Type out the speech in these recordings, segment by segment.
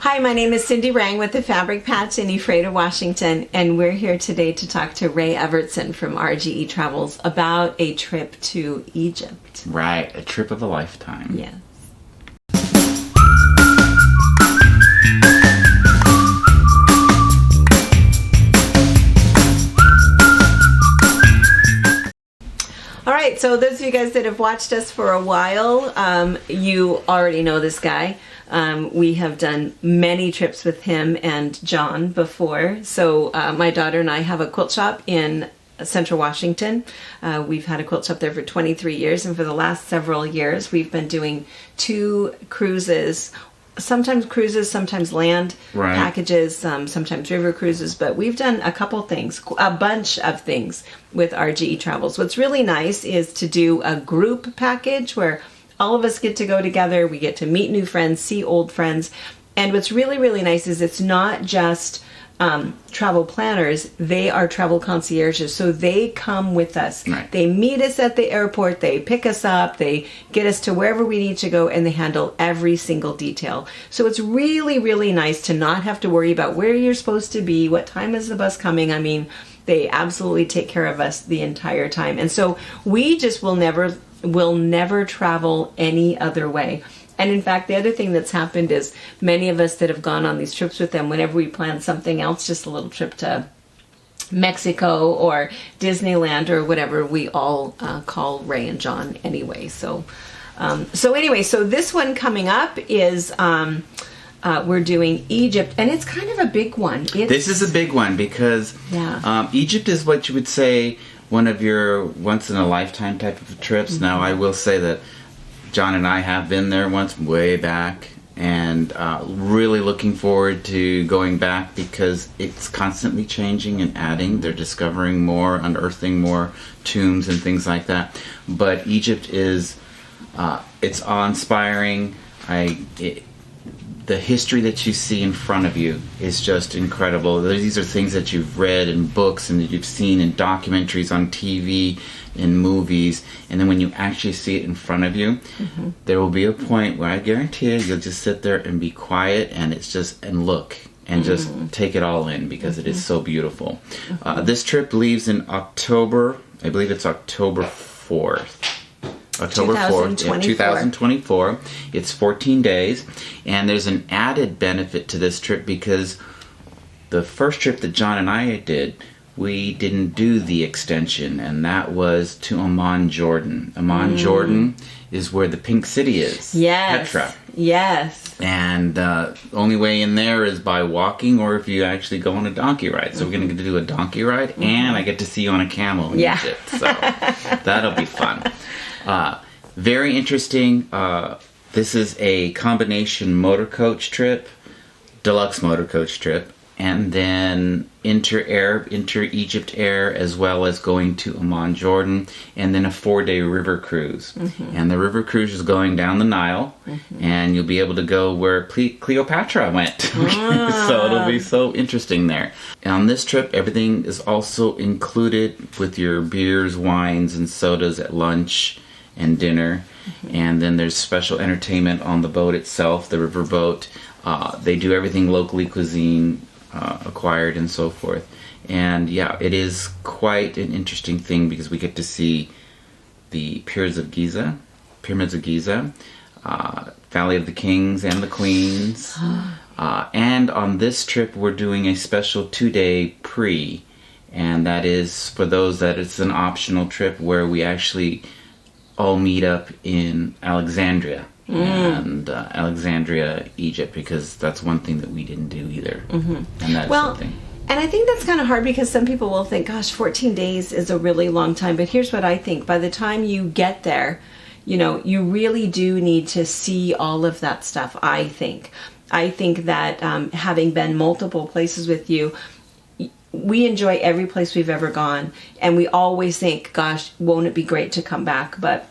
Hi, my name is Cindy Rang with the Fabric Patch in Ephrata, Washington, and we're here today to talk to Ray Evertson from RGE Travels about a trip to Egypt. Right, a trip of a lifetime. Yes. All right, so those of you guys that have watched us for a while, you already know this guy. We have done many trips with him and John before. So my daughter and I have a quilt shop in Central Washington. We've had a quilt shop there for 23 years, and for the last several years we've been doing 2 cruises. Sometimes land packages, sometimes river cruises, but we've done a bunch of things with RGE Travels. What's really nice is to do a group package where all of us get to go together, we get to meet new friends, see old friends, and what's really, really nice is it's not just travel planners, they are travel concierges, so they come with us. Right. They meet us at the airport, they pick us up, they get us to wherever we need to go, and they handle every single detail. So it's really, really nice to not have to worry about where you're supposed to be, what time is the bus coming. I mean, they absolutely take care of us the entire time. And so we just will never travel any other way. And in fact, the other thing that's happened is many of us that have gone on these trips with them, whenever we plan something else, just a little trip to Mexico or Disneyland or whatever, we all call Ray and John anyway. So this one coming up is we're doing Egypt, and it's kind of a big one. This is a big one because Egypt is what you would say one of your once-in-a-lifetime type of trips. Mm-hmm. Now, I will say that John and I have been there once way back, and really looking forward to going back because it's constantly changing and adding. They're discovering more, unearthing more tombs and things like that. But Egypt is, it's awe-inspiring. The history that you see in front of you is just incredible. These are things that you've read in books and that you've seen in documentaries on TV, in movies, and then when you actually see it in front of you, mm-hmm. there will be a point where I guarantee you'll just sit there and be quiet and look and mm-hmm. just take it all in because mm-hmm. it is so beautiful. Mm-hmm. This trip leaves in October. I believe it's October 4th. October 4th, 2024. It's 14 days, and there's an added benefit to this trip because the first trip that John and I did, we didn't do the extension, and that was to Amman, Jordan. Amman, Jordan is where the Pink City is. Yes. Petra. Yes. And the only way in there is by walking or if you actually go on a donkey ride. So we're going to do a donkey ride, mm-hmm. and I get to see you on a camel in Egypt. So that'll be fun. Very interesting. This is a combination motor coach trip, deluxe motor coach trip, and then inter-Egypt Air, as well as going to Amman, Jordan, and then a 4-day river cruise. Mm-hmm. And the river cruise is going down the Nile, mm-hmm. and you'll be able to go where Cleopatra went. So it'll be so interesting there. And on this trip, everything is also included with your beers, wines, and sodas at lunch and dinner. Mm-hmm. And then there's special entertainment on the boat itself, the river boat. They do everything locally cuisine acquired and so forth. And it is quite an interesting thing because we get to see the Pyramids of Giza, Valley of the Kings and the Queens. And on this trip, we're doing a special 2-day pre, and that is for those that it's an optional trip where we actually all meet up in Alexandria. And Alexandria, Egypt, because that's one thing that we didn't do either. Mm-hmm. And that's something. And I think that's kind of hard because some people will think, gosh, 14 days is a really long time. But here's what I think. By the time you get there, you really do need to see all of that stuff, I think. I think that having been multiple places with you, we enjoy every place we've ever gone. And we always think, gosh, won't it be great to come back? But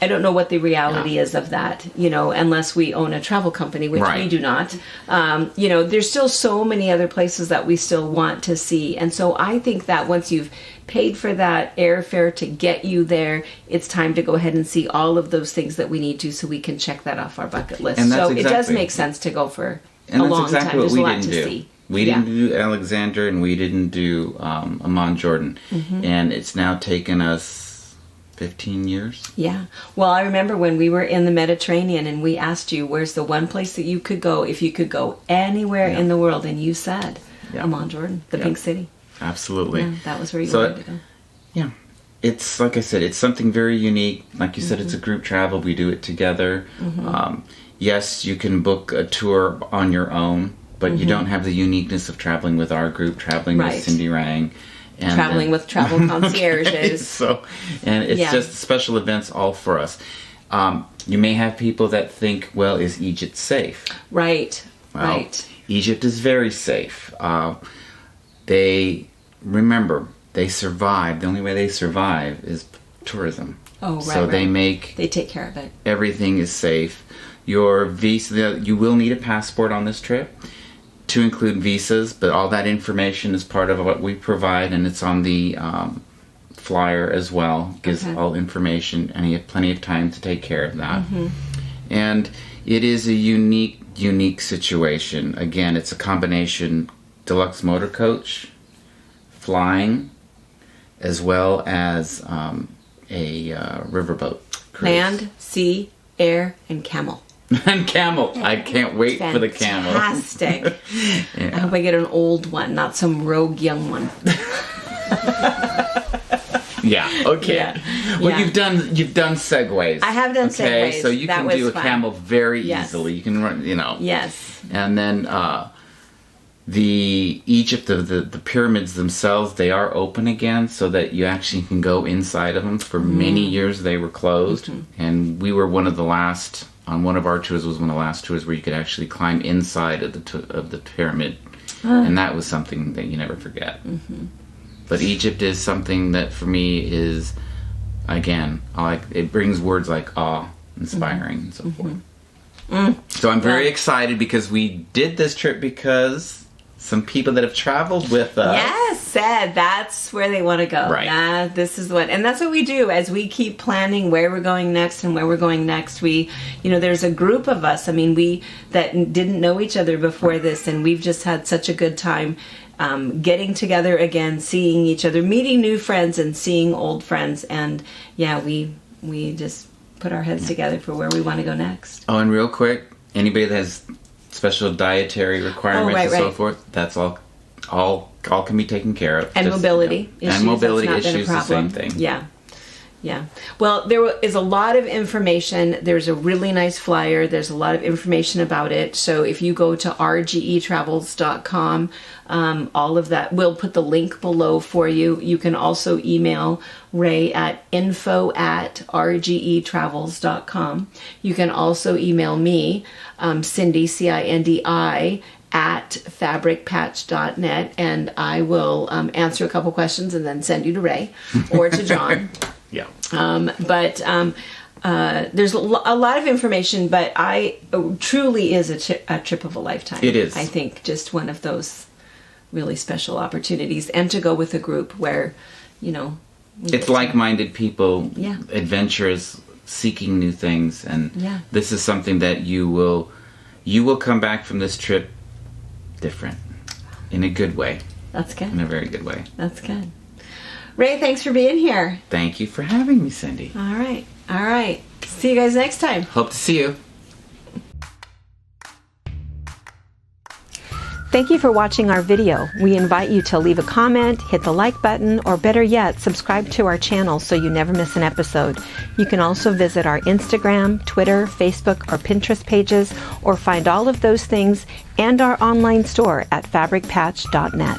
I don't know what the reality is of that, unless we own a travel company, which we do not. There's still so many other places that we still want to see. And so I think that once you've paid for that airfare to get you there, it's time to go ahead and see all of those things that we need to so we can check that off our bucket list. So it does make sense to go for And a that's long exactly time. what There's we a lot didn't to do. see. We didn't do Alexander, and we didn't do Amman, Jordan. And it's now taken us 15 years. Yeah. Well, I remember when we were in the Mediterranean and we asked you, where's the one place that you could go if you could go anywhere in the world? And you said, Amman, Jordan, the Pink City. Absolutely. Yeah, that was where you wanted to go. Yeah. It's, like I said, it's something very unique. Like you said, it's a group travel. We do it together. Yes, you can book a tour on your own, but you don't have the uniqueness of traveling with our group, traveling with Cindy Rang. And traveling with travel concierges. And it's just special events all for us. You may have people that think, well, is Egypt safe? Right. Well, right. Egypt is very safe. They survive. The only way they survive is tourism. Oh, right. So they take care of it. Everything is safe. Your visa, you will need a passport on this trip to include visas, but all that information is part of what we provide, and it's on the flyer as well. Gives all information, and you have plenty of time to take care of that. And it is a unique situation. Again, it's a combination deluxe motor coach, flying, as well as a riverboat cruise. Land, sea, air, and camel. And camel. I can't wait for the camel. Fantastic. I hope I get an old one, not some rogue young one. Yeah. Okay. Yeah. Well, you've done segues. I have done segues. Okay, so you can do a camel very easily. You can run, Yes. And then the Egypt, the pyramids themselves, they are open again, so that you actually can go inside of them. For many years, they were closed, and we were one of the last. On one of our tours was one of the last tours where you could actually climb inside of the pyramid, and that was something that you never forget. But Egypt is something that for me is, again, it brings words like awe, inspiring, and so forth. So I'm very excited because we did this trip because some people that have traveled with us. Yes, said that's where they want to go. Right. This is and that's what we do as we keep planning where we're going next and where we're going next. We, there's a group of us. I mean, we that didn't know each other before this, and we've just had such a good time getting together again, seeing each other, meeting new friends, and seeing old friends. And we just put our heads together for where we want to go next. Oh, and real quick, anybody that has special dietary requirements and so forth, that's all can be taken care of. And mobility issues. And mobility that's not issues, been a the same problem. thing. Yeah. Well, there is a lot of information. There's a really nice flyer. There's a lot of information about it. So if you go to rgetravels.com, all of that, we'll put the link below for you. You can also email Ray at info@rgetravels.com. You can also email me, Cindy, CINDI, at fabricpatch.net, and I will answer a couple questions and then send you to Ray or to John. Yeah. There's a lot of information, but truly is a trip of a lifetime. It is. I think just one of those really special opportunities, and to go with a group where, it's like-minded people, Yeah. adventurous, seeking new things, and Yeah. this is something that you will come back from this trip different, in a good way, That's good. in a very good way. That's good. Ray, thanks for being here. Thank you for having me, Cindy. All right. See you guys next time. Hope to see you. Thank you for watching our video. We invite you to leave a comment, hit the like button, or better yet, subscribe to our channel so you never miss an episode. You can also visit our Instagram, Twitter, Facebook, or Pinterest pages, or find all of those things and our online store at fabricpatch.net.